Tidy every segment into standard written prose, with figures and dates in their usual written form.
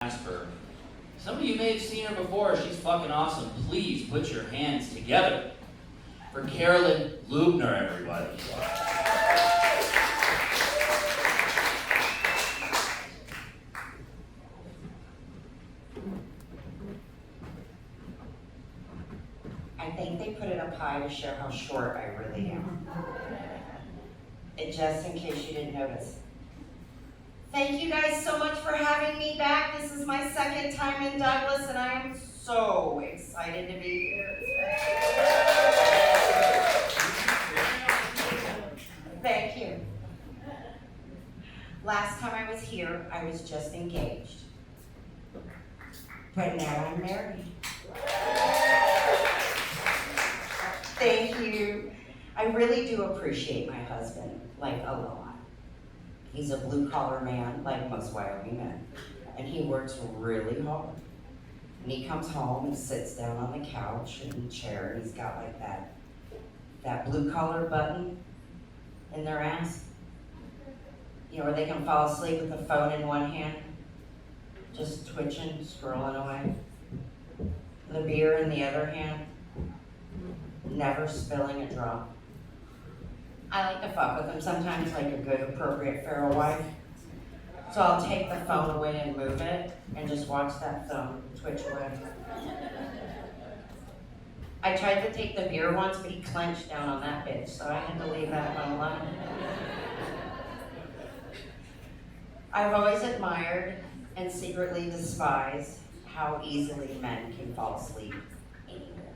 Ask her. Some of you may have seen her before. She's fucking awesome. Please put your hands together for Carolyn Lubner, everybody. I think they put it up high to show how short I really am. Just in case you didn't notice. Thank you guys so much for having me back. This is my second time in Douglas, and I am so excited to be here. Thank you. Last time I was here, I was just engaged. But now I'm married. Thank you. I really do appreciate my husband, like a lot. He's a blue-collar man, like most Wyoming men, and he works really hard. And he comes home and sits down on the couch and chair, and he's got like that blue-collar button in their ass, you know, where they can fall asleep with the phone in one hand, just twitching, scrolling away. The beer in the other hand, never spilling a drop. I like to fuck with him sometimes like a good, appropriate feral wife. So I'll take the phone away and move it and just watch that phone twitch away. I tried to take the beer once, but he clenched down on that bitch, so I had to leave that one alone. I've always admired and secretly despised how easily men can fall asleep anywhere.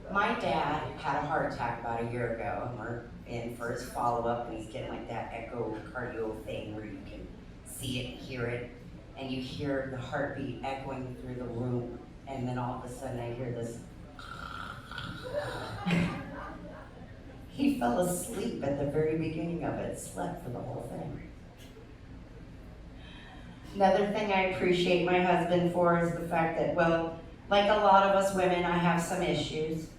My dad had a heart attack about a year ago, and we're in for his follow-up, and he's getting like that echocardio thing where you can see it and hear it, and you hear the heartbeat echoing through the room, and then all of a sudden I hear this. He fell asleep at the very beginning of it, slept for the whole thing. Another thing I appreciate my husband for is the fact that, well, like a lot of us women, I have some issues.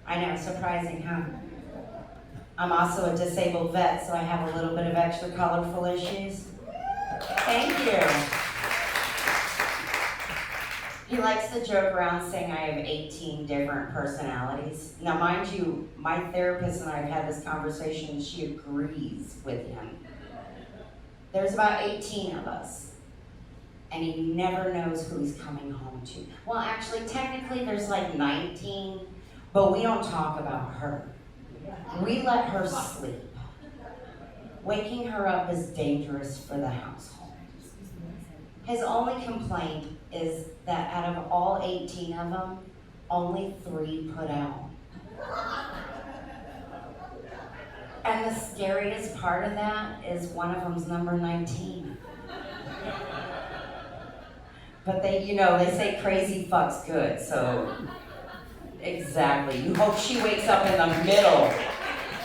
I know, surprising, huh? I'm also a disabled vet, so I have a little bit of extra colorful issues. Thank you. He likes to joke around saying I have 18 different personalities. Now, mind you, my therapist and I have had this conversation, and she agrees with him. There's about 18 of us, and he never knows who he's coming home to. Well, actually, technically, there's like 19, but we don't talk about her. We let her sleep. Waking her up is dangerous for the household. His only complaint is that out of all 18 of them, only 3 put out. And the scariest part of that is one of them's number 19. But they say crazy fuck's good, so exactly. You hope she wakes up in the middle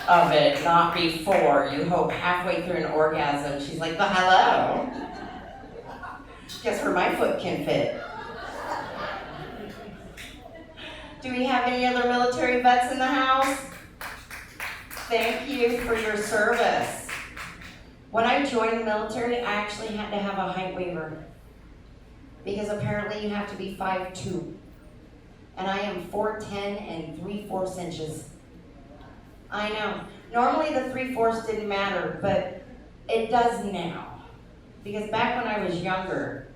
of it, not before. You hope halfway through an orgasm, she's like, "But hello. Guess where my foot can fit." Do we have any other military vets in the house? Thank you for your service. When I joined the military, I actually had to have a height waiver, because apparently you have to be 5'2". And I am 4'10" and 3/4 inches. I know. Normally the 3/4 didn't matter, but it does now. Because back when I was younger,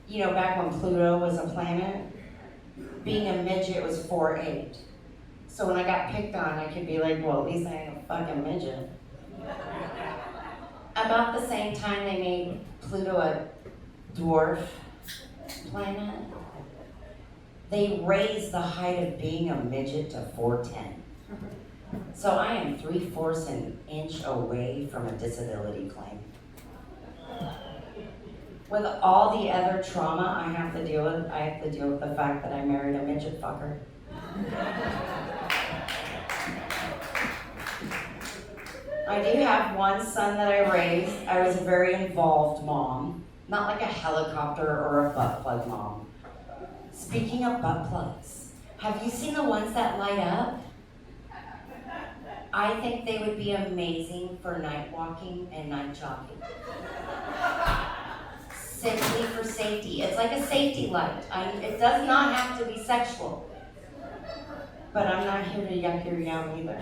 you know, back when Pluto was a planet, being a midget was 4'8". So when I got picked on, I could be like, well, at least I ain't a fucking midget. About the same time they made Pluto a dwarf planet, they raised the height of being a midget to 4'10". So I am 3/4 an inch away from a disability claim. With all the other trauma I have to deal with the fact that I married a midget fucker. I do have one son that I raised. I was a very involved mom. Not like a helicopter or a butt plug mom. Speaking of butt plugs, have you seen the ones that light up? I think they would be amazing for night walking and night jogging. safety. It's like a safety light. It does not have to be sexual. But I'm not here to yuck your yum either.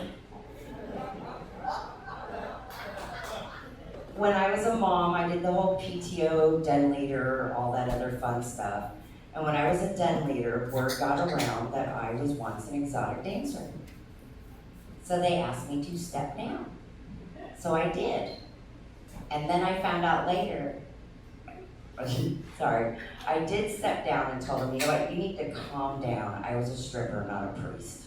When I was a mom, I did the whole PTO, den leader, all that other fun stuff. And when I was a den leader, word got around that I was once an exotic dancer. So they asked me to step down. So I did. And then I found out later, sorry, I did step down and told them, you know what, you need to calm down. I was a stripper, not a priest.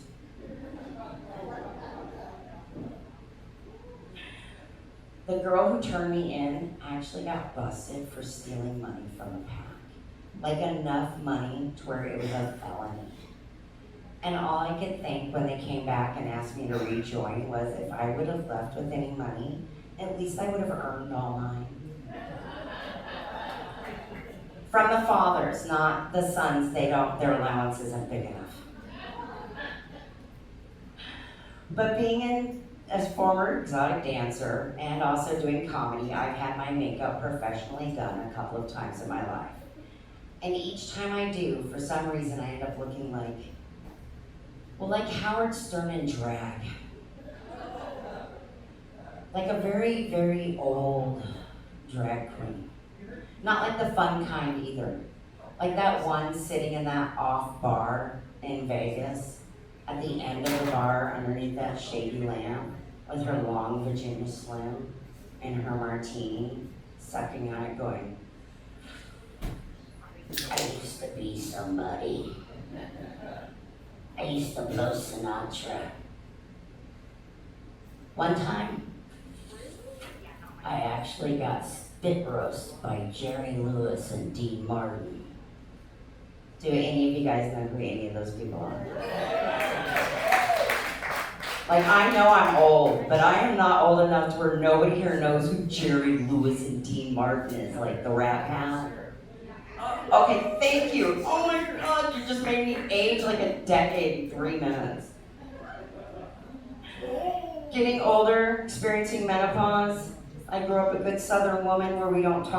The girl who turned me in actually got busted for stealing money from a pack. Like enough money to where it was a felony. And all I could think when they came back and asked me to rejoin was if I would have left with any money, at least I would have earned all mine. From the fathers, not the sons, their allowance isn't big enough. But being as former exotic dancer and also doing comedy, I've had my makeup professionally done a couple of times in my life. And each time I do, for some reason, I end up looking like Howard Stern in drag. Like a very, very old drag queen. Not like the fun kind either. Like that one sitting in that off bar in Vegas, at the end of the bar underneath that shady lamp, with her long Virginia Slim and her martini, sucking on it going, I used to be somebody. I used to blow Sinatra. One time, I actually got spit roast by Jerry Lewis and Dean Martin. Do any of you guys know who any of those people are? Like, I know I'm old, but I am not old enough to where nobody here knows who Jerry Lewis and Dean Martin is, like the Rat Pack. Okay, thank you. Oh my God, you just made me age like a decade in 3 minutes. Getting older, experiencing menopause. I grew up a good Southern woman where we just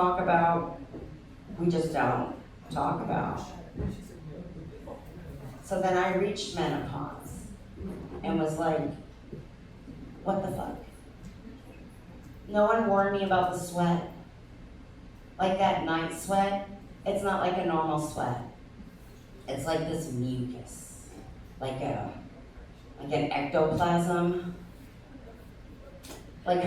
don't talk about. So then I reached menopause and was like, what the fuck? No one warned me about the sweat. Like that night sweat, it's not like a normal sweat. It's like this mucus, like an ectoplasm. Like,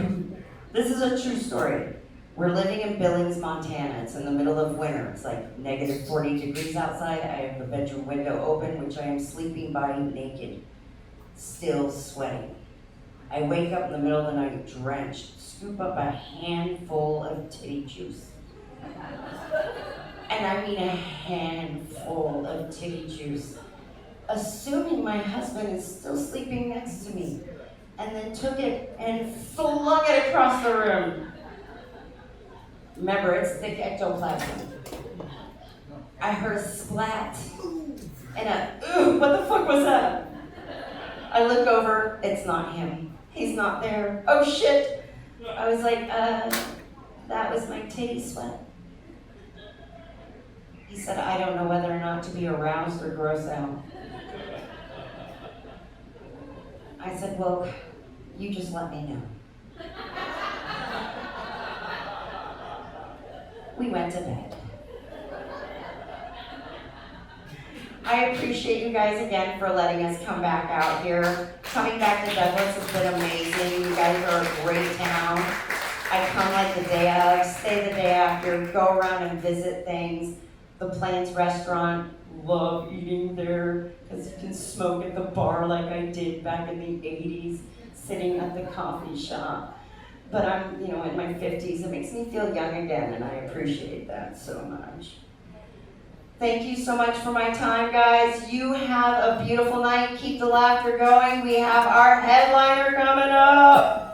this is a true story. We're living in Billings, Montana. It's in the middle of winter. It's like negative 40 degrees outside. I have the bedroom window open, which I am sleeping body naked, still sweating. I wake up in the middle of the night drenched, scoop up a handful of titty juice. And I mean a handful of titty juice, assuming my husband is still sleeping next to me, and then took it and flung it across the room. Remember, it's thick ectoplasm. I heard a splat and ooh, what the fuck was that? I look over, it's not him. He's not there. Oh shit. I was like, that was my titty sweat. He said, I don't know whether or not to be aroused or gross out. I said, well, you just let me know. We went to bed. I appreciate you guys again for letting us come back out here. Coming back to Douglas has been amazing. You guys are a great town. I come like the day of, stay the day after, go around and visit things. The Plains restaurant, love eating there because you can smoke at the bar like I did back in the 80s, sitting at the coffee shop. But I'm, in my 50s. It makes me feel young again, and I appreciate that so much. Thank you so much for my time, guys. You have a beautiful night. Keep the laughter going. We have our headliner coming up.